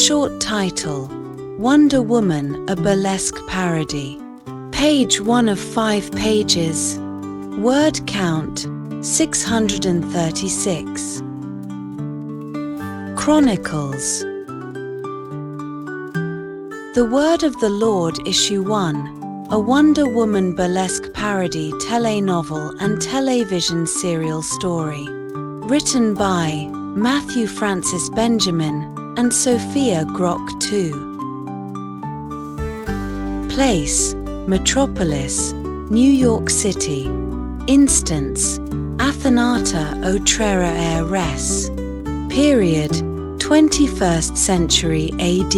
Short title: Wonder Woman, a burlesque parody. Page 1 of 5 pages. Word count: 636. Chronicles. The Word of the Lord, Issue 1, a Wonder Woman burlesque parody telenovel and television serial story. Written by Matthew Francis Benjamin and Sophia Grock II. Place: Metropolis, New York City. Instance: Athenata Outrera Res. Period: 21st century AD.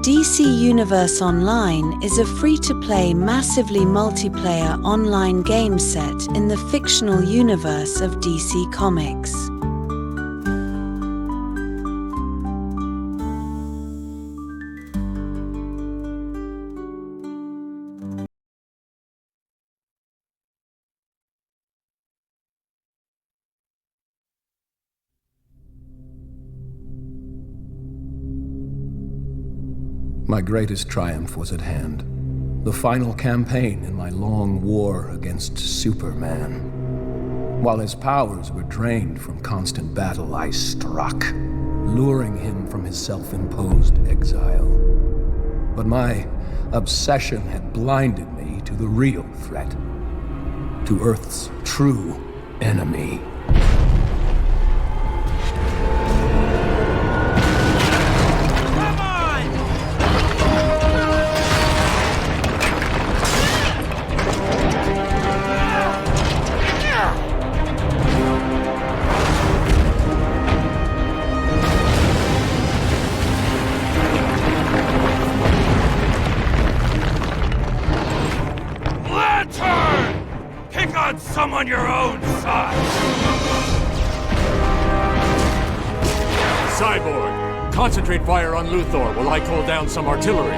DC Universe Online is a free-to-play, massively multiplayer online game set in the fictional universe of DC Comics. My greatest triumph was at hand. The final campaign in my long war against Superman. While his powers were drained from constant battle, I struck, luring him from his self-imposed exile. But my obsession had blinded me to the real threat, to Earth's true enemy. Someone your own size! Cyborg, concentrate fire on Luthor while I call down some artillery.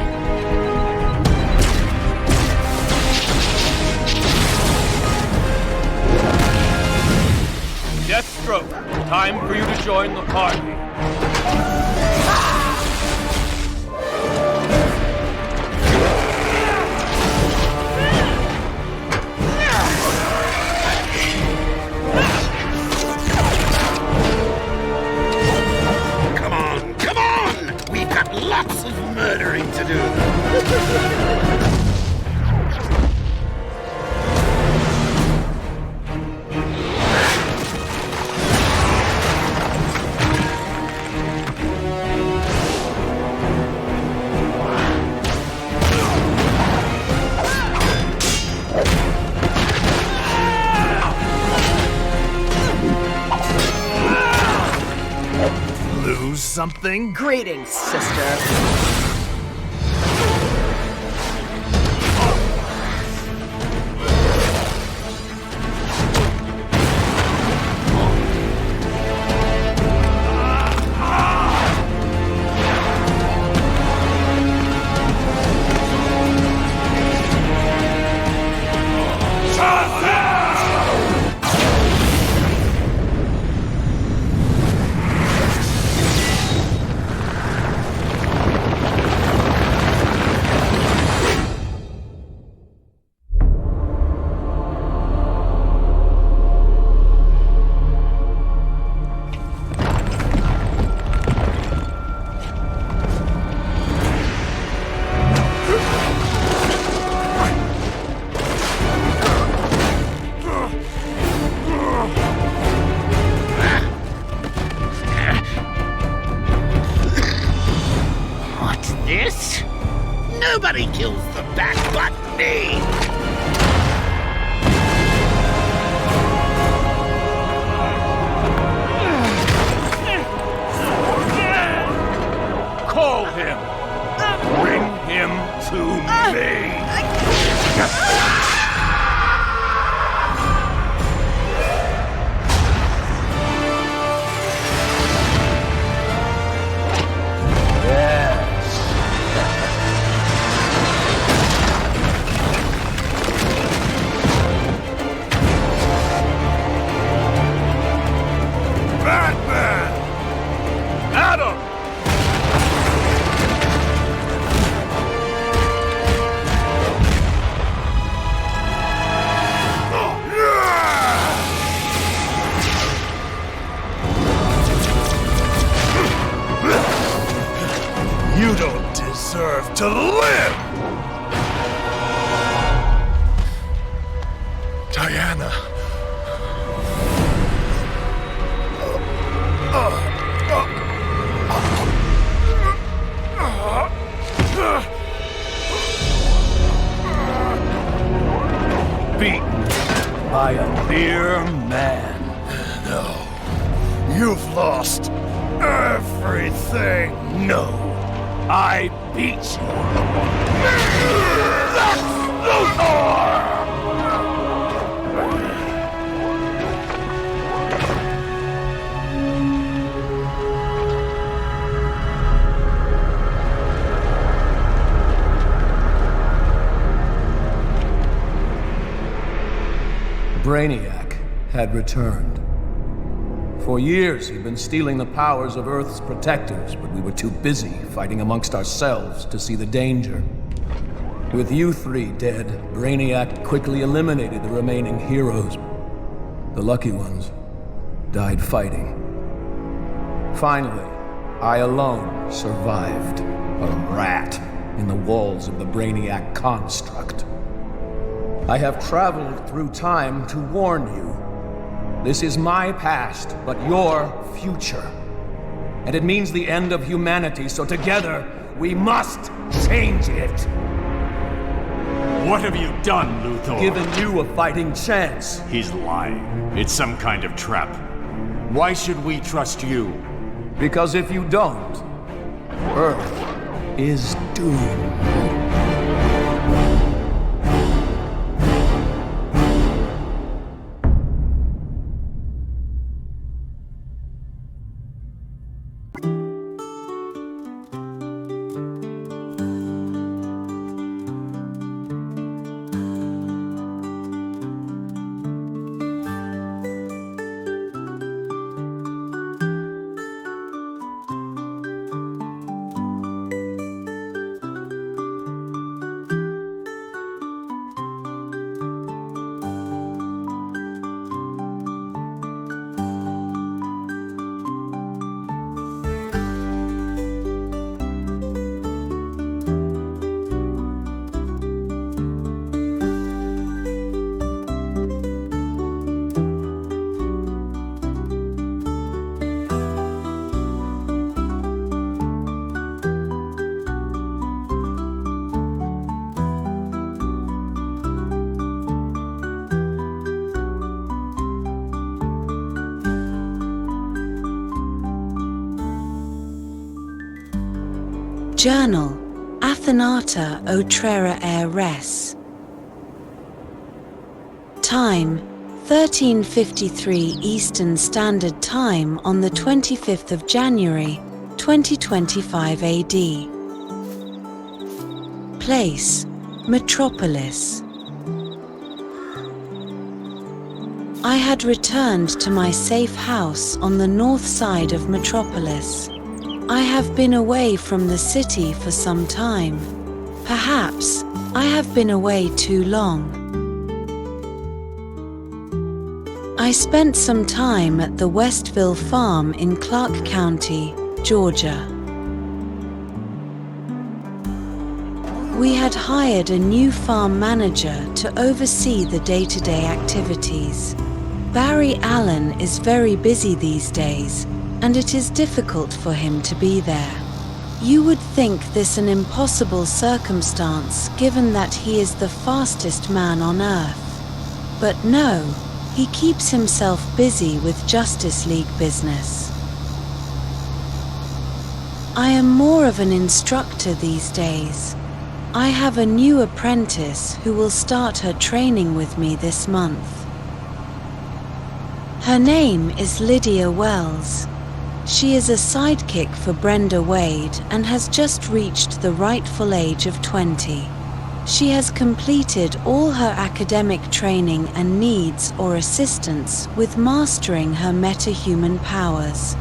Deathstroke, time for you to join the party. Lots of murdering to do. Lose something? Greetings, sister. This? Nobody kills the Bat but me! Call him! Bring him to me! Batman! to live! Diana. Beaten by a mere man. No. You've lost everything. No, I beat you. That's Luthor! Brainiac had returned. For years, he'd been stealing the powers of Earth's protectors, but we were too busy fighting amongst ourselves to see the danger. With you three dead, Brainiac quickly eliminated the remaining heroes. The lucky ones died fighting. Finally, I alone survived, a rat in the walls of the Brainiac construct. I have traveled through time to warn you. This is my past, but your future. And it means the end of humanity, so together, we must change it. What have you done, Luthor? Given you a fighting chance. He's lying. It's some kind of trap. Why should we trust you? Because if you don't, Earth is doomed. Journal, Athenata Outrera Air Res. Time, 13:53 Eastern Standard Time on the 25th of January, 2025 AD. Place, Metropolis. I had returned to my safe house on the north side of Metropolis. I have been away from the city for some time. Perhaps I have been away too long. I spent some time at the Westville farm in Clark County, Georgia. We had hired a new farm manager to oversee the day-to-day activities. Barry Allen is very busy these days, and it is difficult for him to be there. You would think this an impossible circumstance given that he is the fastest man on Earth. But no, he keeps himself busy with Justice League business. I am more of an instructor these days. I have a new apprentice who will start her training with me this month. Her name is Lydia Wells. She is a sidekick for Brenda Wade and has just reached the rightful age of 20. She has completed all her academic training and needs or assistance with mastering her metahuman powers.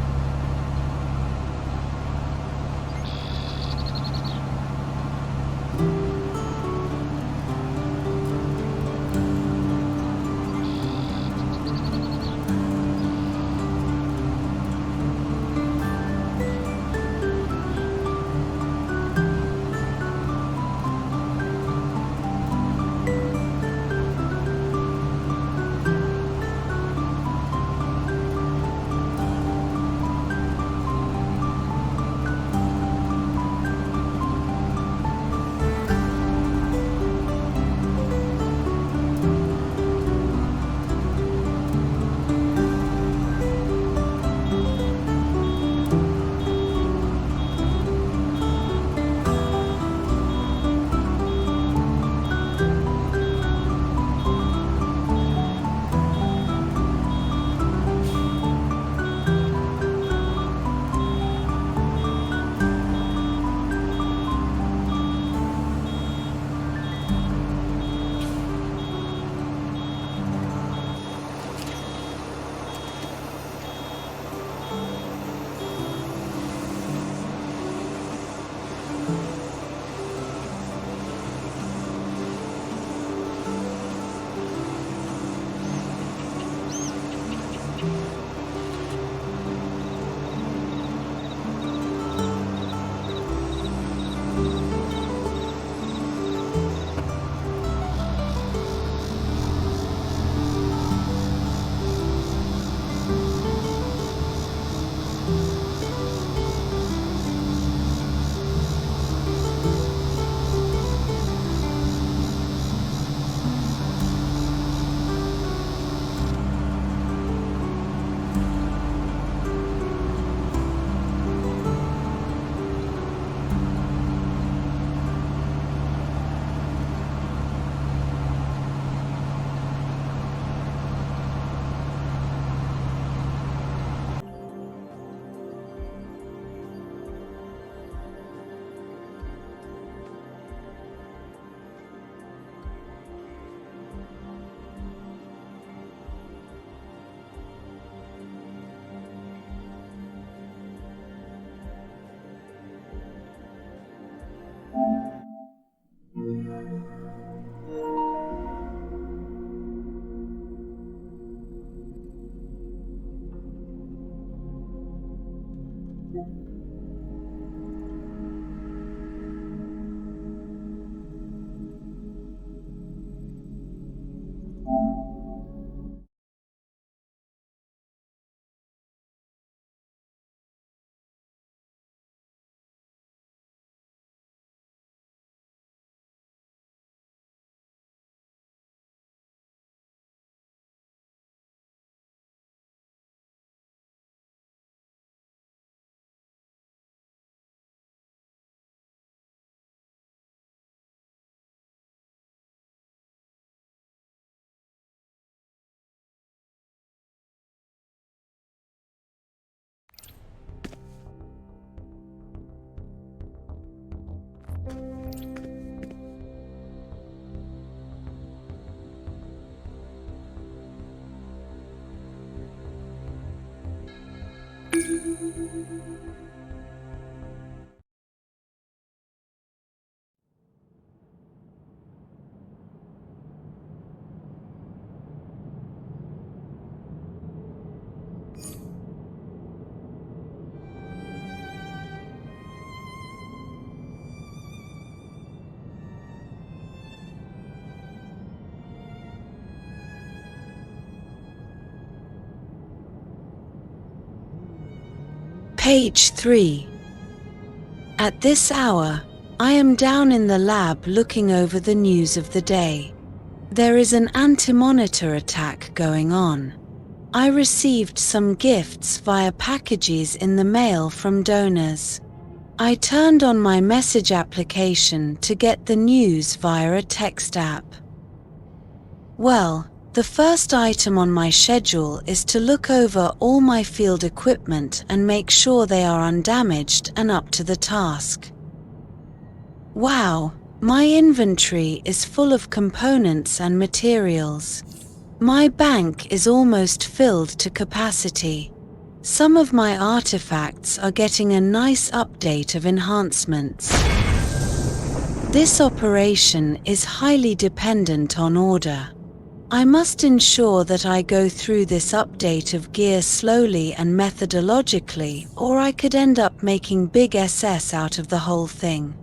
Page 3. At this hour, I am down in the lab looking over the news of the day. There is an anti-monitor attack going on. I received some gifts via packages in the mail from donors. I turned on my message application to get the news via a text app. Well, the first item on my schedule is to look over all my field equipment and make sure they are undamaged and up to the task. Wow, my inventory is full of components and materials. My bank is almost filled to capacity. Some of my artifacts are getting a nice update of enhancements. This operation is highly dependent on order. I must ensure that I go through this update of gear slowly and methodologically, or I could end up making big SS out of the whole thing.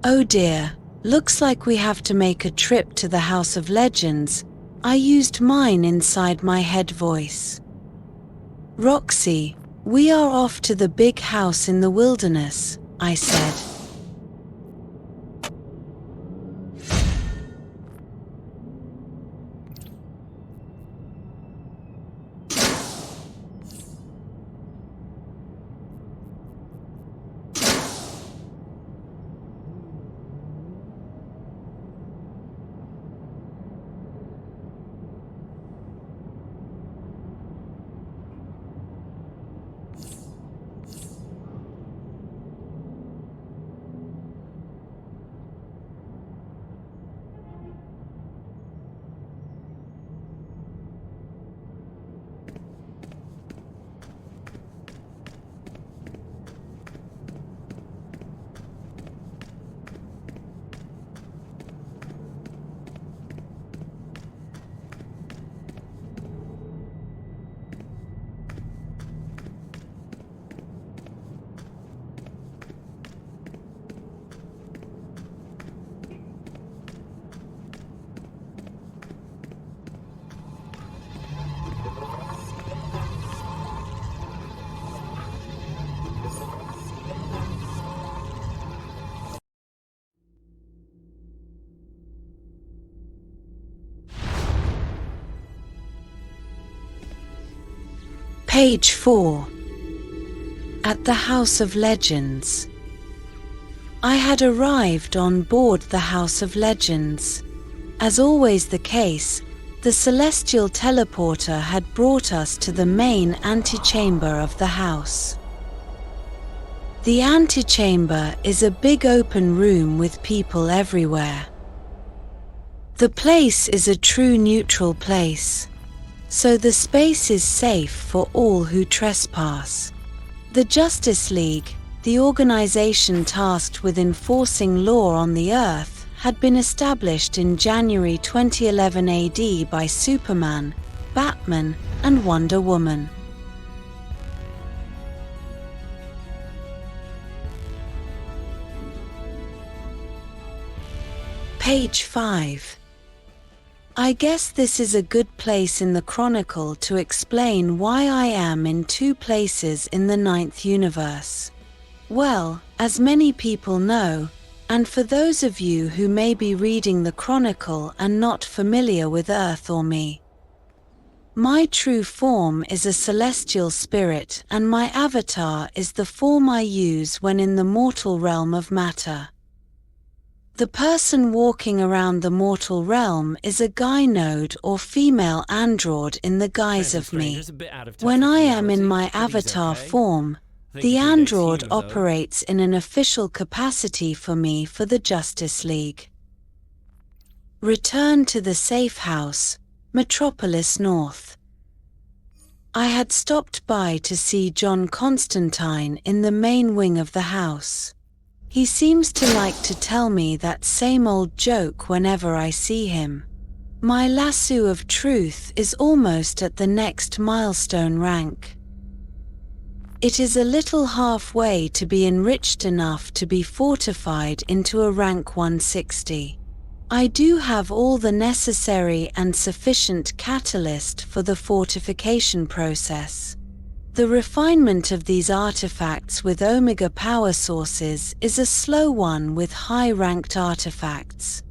Oh dear, looks like we have to make a trip to the House of Legends. I used mine inside my head voice. Roxy, we are off to the big house in the wilderness, I said. Page 4. at the House of Legends. I had arrived on board the House of Legends. As always the case, the celestial teleporter had brought us to the main antechamber of the house. The antechamber is a big open room with people everywhere. The place is a true neutral place, so the space is safe for all who trespass. The Justice League, the organization tasked with enforcing law on the Earth, had been established in January 2011 AD by Superman, Batman, and Wonder Woman. Page 5. I guess this is a good place in the Chronicle to explain why I am in two places in the 9th universe. Well, as many people know, and for those of you who may be reading the Chronicle and not familiar with Earth or me, my true form is a celestial spirit and my avatar is the form I use when in the mortal realm of matter. The person walking around the mortal realm is a gynode or female android in the guise of me. When I am in my avatar form, the android operates in an official capacity for me for the Justice League. Return to the safe house, Metropolis North. I had stopped by to see John Constantine in the main wing of the house. He seems to like to tell me that same old joke whenever I see him. My lasso of truth is almost at the next milestone rank. It is a little halfway to be enriched enough to be fortified into a rank 160. I do have all the necessary and sufficient catalyst for the fortification process. The refinement of these artifacts with Omega power sources is a slow one with high-ranked artifacts.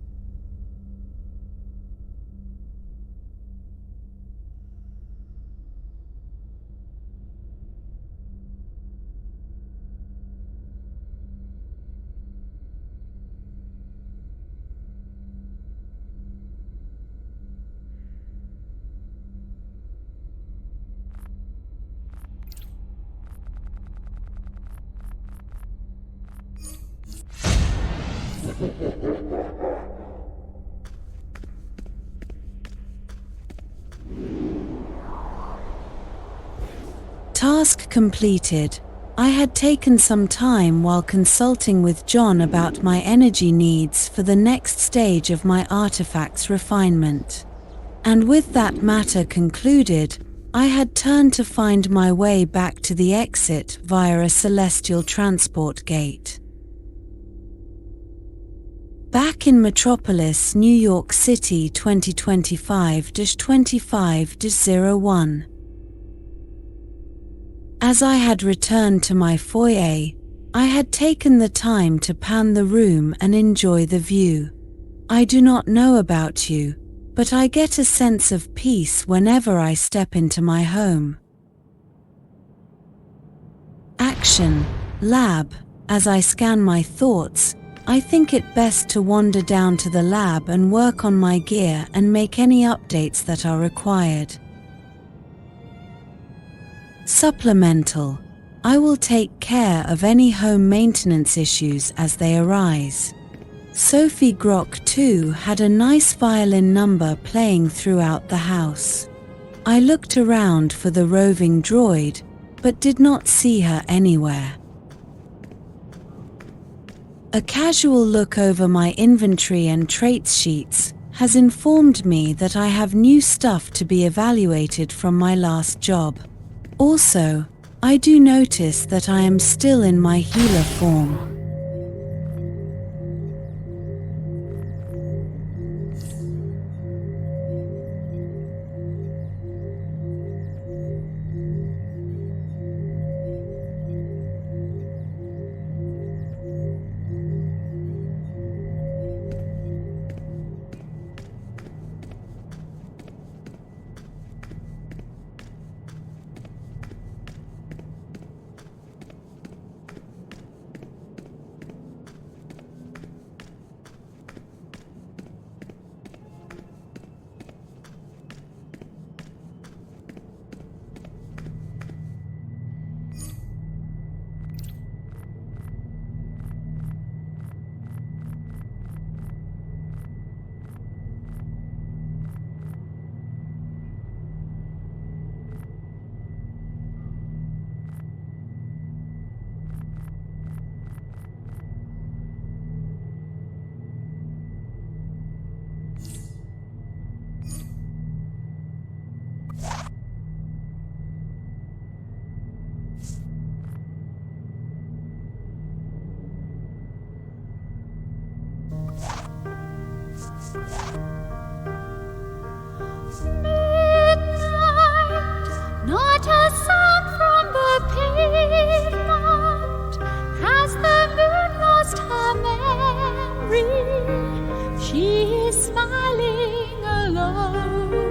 Task completed. I had taken some time while consulting with John about my energy needs for the next stage of my artifacts refinement. And with that matter concluded, I had turned to find my way back to the exit via a celestial transport gate. Back in Metropolis, New York City 2025-25-01. As I had returned to my foyer, I had taken the time to pan the room and enjoy the view. I do not know about you, but I get a sense of peace whenever I step into my home. Action, lab. As I scan my thoughts, I think it best to wander down to the lab and work on my gear and make any updates that are required. Supplemental. I will take care of any home maintenance issues as they arise. Sophie Grok 2 had a nice violin number playing throughout the house. I looked around for the roving droid, but did not see her anywhere. A casual look over my inventory and traits sheets has informed me that I have new stuff to be evaluated from my last job. Also, I do notice that I am still in my healer form. smiling alone.